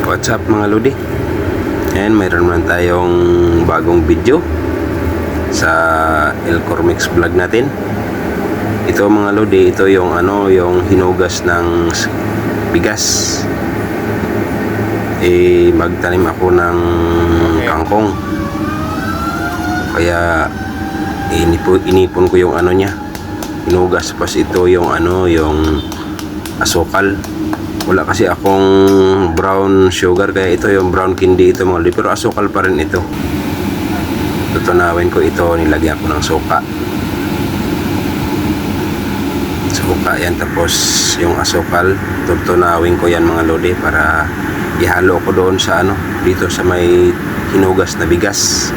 What's up mga lodi? Ayan, mayroon naman tayong bagong video sa El Cormix vlog natin. Ito mga lodi, ito yung yung hinugas ng bigas. Magtanim ako ng kangkong. Kaya inipon ko yung niya. Hinugas, pas ito yung yung asukal. Wala kasi akong brown sugar, kaya ito yung brown candy ito mga lodi, pero asukal pa rin ito. Tutunawin ko ito, nilagyan ko ng suka yan, tapos yung asukal tutunawin ko yan mga lodi, para ihalo ko doon sa dito sa may hinugas na bigas.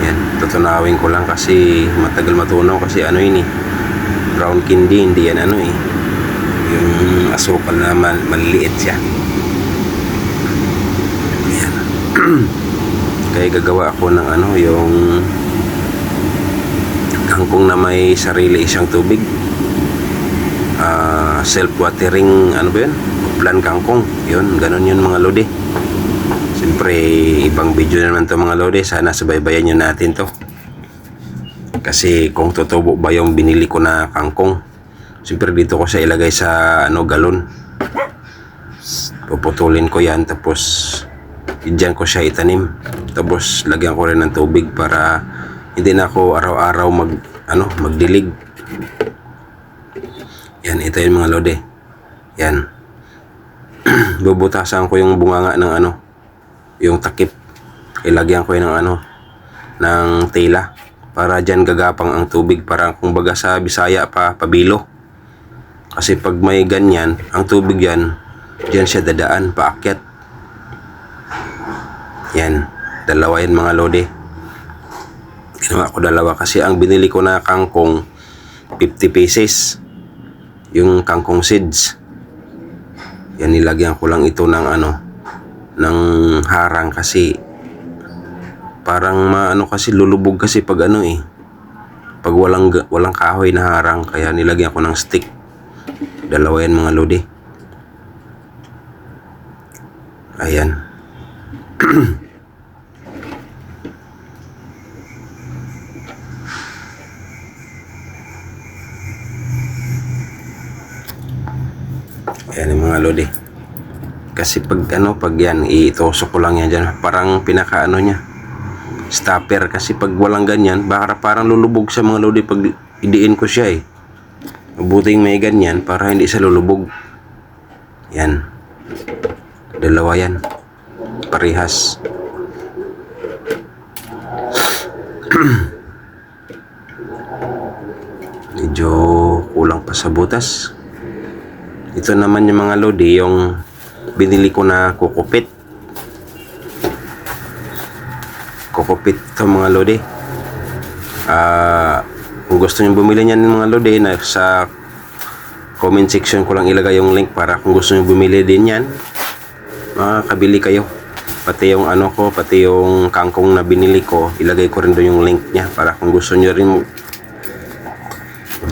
Yan, tutunawin ko lang kasi matagal matunaw, kasi yun brown candy, hindi yan yung asukal na maliliit siya. Ayan. Kaya gagawa ako ng yung kangkong na may sarili siyang tubig. Self-watering, ba yun? Plan kangkong. Yun, ganun yun mga lodi. Siyempre, ibang video naman to mga lodi. Sana subaybayan nyo natin to. Kasi kung tutubo ba yung binili ko na kangkong, siyempre dito ko siya ilagay sa galon. Puputulin ko yan, tapos diyan ko siya itanim. Tapos lagyan ko rin ng tubig para hindi na ako araw-araw magdilig. Yan, ito yung mga lodi. Yan. Bubutasan ko yung bunganga ng yung takip. Ilagyan ko yun ng ng tela, para dyan gagapang ang tubig, para kumbaga sa Bisaya pabilo. Kasi pag may ganyan, ang tubig yan, dyan siya dadaan, paakyat. Yan, dalawa yan mga lodi. Ginawa ko dalawa kasi ang binili ko na kangkong 50 pieces. Yung kangkong seeds. Yan, nilagyan ko lang ito ng ng harang, kasi parang kasi lulubog kasi pag pag walang kahoy na harang, kaya nilagyan ko ng stick. Dalawa yan mga lodi. Ayan. Ayan yung mga lodi. Kasi pag yan, itusok ko lang yan dyan. Parang pinaka niya, stopper. Kasi pag walang ganyan, parang lulubog sa mga lodi pag idiin ko siya Mabuting may ganyan para hindi siya lulubog. Yan. Dalawa yan. Parehas. Medyo kulang pa sa butas. Ito naman yung mga lodi, yung binili ko na kukupit. Kukupit ito mga lodi. Kung gusto nyo bumili niyan mga lodi, sa comment section ko lang ilagay yung link, para kung gusto nyo bumili din yan, makakabili kayo. Pati yung pati yung kangkong na binili ko, ilagay ko rin doon yung link niya, para kung gusto nyo rin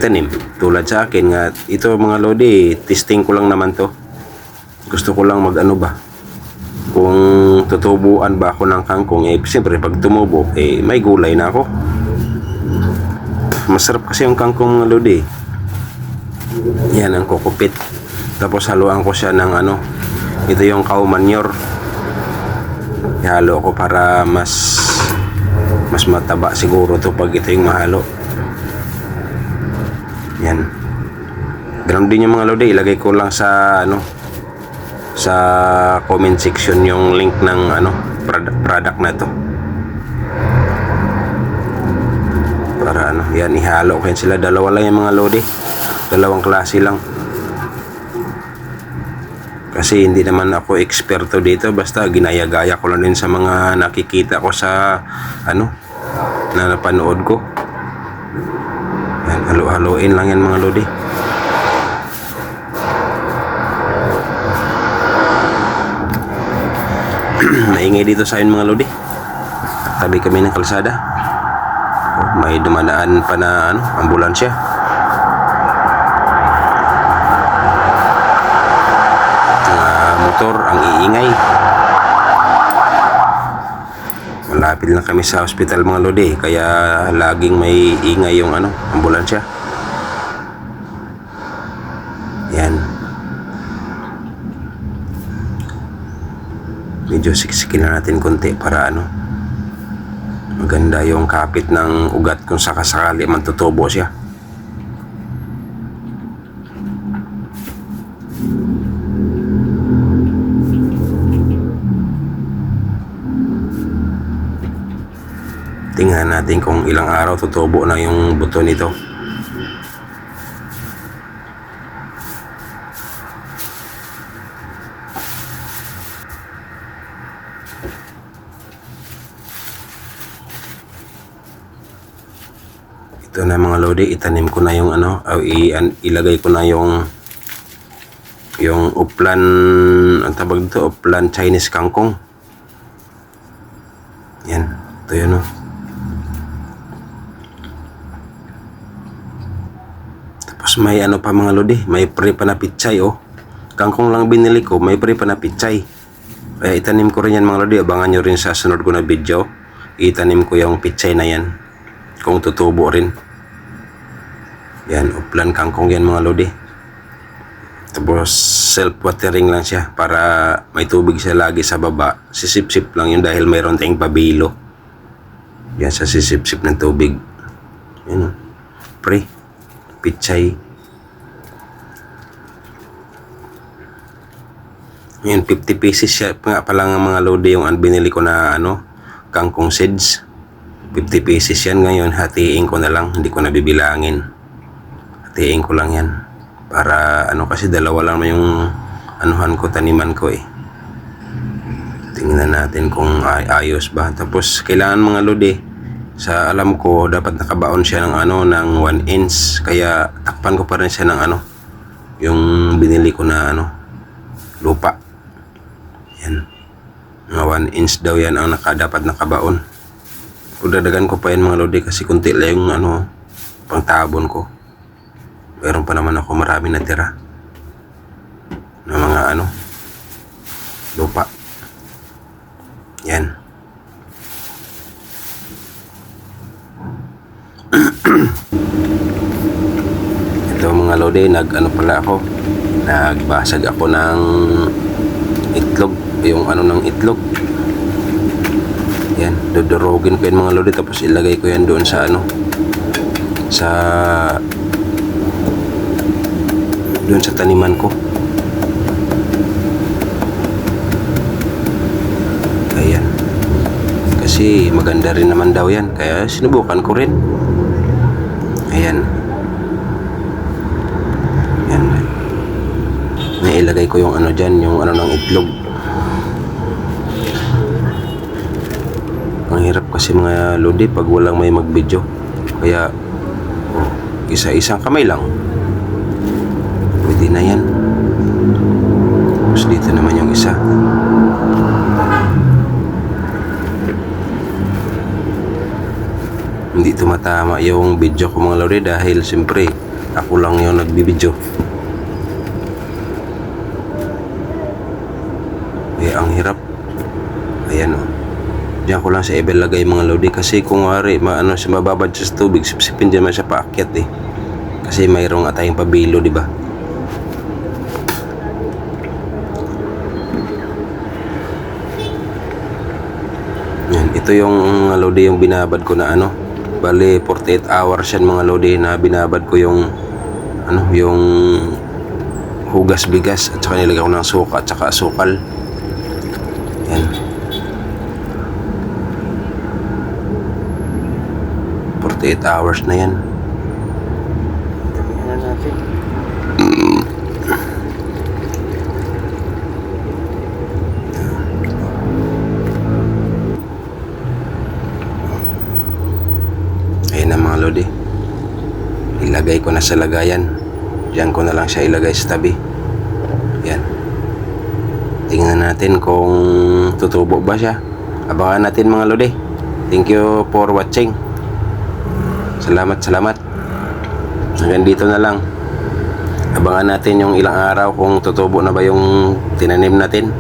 tanim tulad sa akin nga. Ito mga lodi, testing ko lang naman to. Gusto ko lang kung tutubuan ba ako ng kangkong. Siyempre pag tumubo, may gulay na ako. Masarap kasi yung kangkong mga lodi. Yan ang kukupit. Tapos haluan ko siya ng ito yung cow manure. Ihalo ko para mas mataba siguro to pag ito yung mahalo. Yan. Ganun din yung mga lodi, ilagay ko lang sa sa comment section yung link ng product na to, para yan, ihalo ko yan sila. Dalawa lang yung mga lodi, dalawang klase lang, kasi hindi naman ako eksperto dito, basta ginaya-gaya ko lang din sa mga nakikita ko sa na napanood ko. Yan, halo-haloin lang yan mga lodi. Maingay dito sa akin mga lodi. Tabi kami ng kalsada. May dumadaan pa na ambulansya. motor ang iingay. Malapit lang kami sa hospital mga lodi, kaya laging may ingay yung ambulansya. Yan. Medyo siksikin na natin konti para maganda yung kapit ng ugat kung sakasakali man tutubo siya. Tingnan natin kung ilang araw tutubo na yung buto nito. Ito na mga lodi, itanim ko na yung ilagay ko na yung uplan, ang tawag dito, uplan Chinese kangkong. Yan, ito yun Tapos may pa mga lodi, may pre pa na pichay Kangkong lang binili ko, may pre pa na pichay. Kaya itanim ko rin yan mga lodi, abangan nyo rin sa sunod ko na video. Itanim ko yung pichay na yan, kung tutubo rin. Yan, uplan kangkong yan mga lodi. Tapos self-watering lang siya para may tubig siya lagi sa baba. Sisip-sip lang yun dahil mayroon tayong pabilo. Yan sa sisip-sip ng tubig. Yan pre, pichay. Yan, 50 pieces siya nga pa lang mga lodi yung binili ko na kangkong seeds. 50 pieces yan ngayon, hatiin ko na lang, hindi ko na bibilangin. Hatiin ko lang yan. Para kasi dalawa lang yung taniman ko Tingnan natin kung ayos ba. Tapos kailangan mga lodi, sa alam ko dapat nakabaon siya ng ng 1 inch. Kaya takpan ko pa rin siya ng yung binili ko na lupa. Yan. Mga 1 inch daw yan ang dapat nakabaon. Dadagan ko pa yan mga lodi kasi kunti lang yung pangtabon ko. Meron pa naman ako marami natira na mga lupa. Yan. Ito mga lodi, pala ako, nagbasag ako ng itlog, yung ng itlog. Yan, dudurugin ko yan mga lodi, tapos ilagay ko yan doon sa doon sa taniman ko. Ayan, kasi maganda rin naman daw yan, kaya sinubukan ko rin. Ayan. Yan. Nailagay ko yung dyan, yung ng itlog. Ang hirap kasi mga lodi pag walang may mag-video. Kaya isa-isang kamay lang pwede na yan. Tapos dito naman yung isa. Hindi tumatama yung video ko mga lodi dahil siyempre ako lang yung nagbibideo. Ang hirap. Ayan diyan ko lang sa ibalagay mga lodi kasi kung wari siya mababad sa tubig, sipsipin dyan man siya paakyat kasi mayroong tayong pabilo, di ba? Yan, ito yung lodi yung binabad ko na bali 48 hours yan mga lodi na binabad ko yung yung hugas bigas at saka nilagay ko ng suka at saka asukal. Yan. 48 hours na yan. Tingnan natin. Ayan na mga lodi. Ilagay ko na sa lagayan. Diyan ko na lang siya ilagay sa tabi. Yan. Tingnan natin kung tutubo ba siya. Abangan natin mga lodi. Thank you for watching. Salamat. Hanggang dito na lang. Abangan natin yung ilang araw kung tutubo na ba yung tinanim natin.